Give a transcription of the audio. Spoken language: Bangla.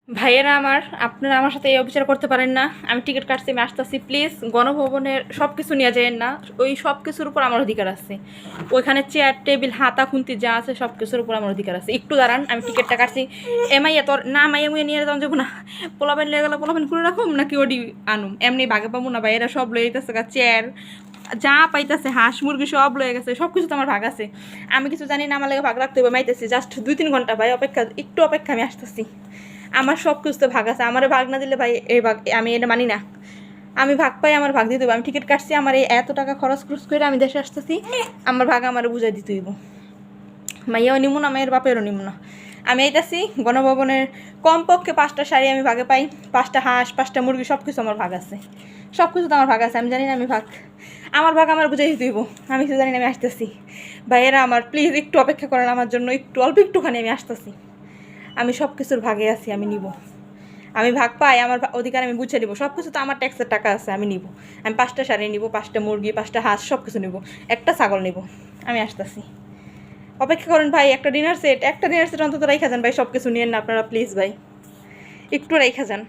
ভাইয়েরা আমার, আপনারা আমার সাথে এই অবিচার করতে পারেন না। আমি টিকিট কাটছি, আমি আসতেছি, প্লিজ গণভবনের সব কিছু নিয়ে যাবেন না। ওই সব কিছুর উপর আমার অধিকার আছে। ওইখানে চেয়ার টেবিল হাতা খুন্তি যা আছে সব কিছুর উপর আমার অধিকার আছে। একটু দাঁড়ান, আমি টিকিটটা কাটছি। এমাইয়া তোর না, মাইয়া মুয়ে নিয়ে যাওয়া যাবো না। পোলাবেন লেগে গেলো, পোলাবেন করে রাখুম নাকি ওডি আনুম, এমনি বাগে পাবো না। ভাইয়েরা সব লয়ে যেতেছে, চেয়ার যা পাইতেছে, হাঁস মুরগি সব লয়ে গেছে, সব কিছু তো আমার ভাগ আছে। আমি কিছু জানি না, আমার লাগে ভাগ রাখতে হবে। মাইতেছি জাস্ট 2-3 ঘন্টা ভাই অপেক্ষা, একটু অপেক্ষা, আমি আসতেছি। আমার সব কিছু তো ভাগ আছে, আমার ভাগ না দিলে ভাই এই ভাগ আমি এটা মানি না। আমি ভাগ পাই, আমার ভাগ দিতে হবে। আমি টিকিট কাটছি, আমার এই এত টাকা খরচ করে আমি দেশে আসতেছি, আমার ভাগ আমার বুঝাই দিতে হইব। মাইয়াও নিমু না, মায়ের বাপেরও নিমু না। আমি এইটাছি গণভবনের কমপক্ষে 5টা শাড়ি আমি ভাগে পাই, 5টা হাঁস, 5টা মুরগি, সব কিছু আমার ভাগ আছে। সব কিছু তো আমার ভাগ আছে, আমি জানি না আমি ভাগ, আমার ভাগ আমার বুঝাই দিতে হইব। আমি কিছু জানি না, আমি আসতেছি। ভাইয়েরা আমার প্লিজ একটু অপেক্ষা করেন আমার জন্য, একটু অল্প একটুখানি, আমি আসতেছি। আমি সব কিছুর ভাগে আছি, আমি নিব। আমি ভাগ পাই, আমার অধিকার আমি বুঝে নিব। সব কিছু তো আমার ট্যাক্সের টাকা আছে, আমি নিব। আমি 5টা শাড়ি নিব, 5টা মুরগি, 5টা হাঁস, সব কিছু নিব। একটা ছাগল নিব। আমি আসতেছি, অপেক্ষা করেন ভাই। একটা ডিনার সেট অন্তত রেখা যান ভাই, সব কিছু নিয়েন না আপনারা প্লিজ ভাই, একটু রেখা যান।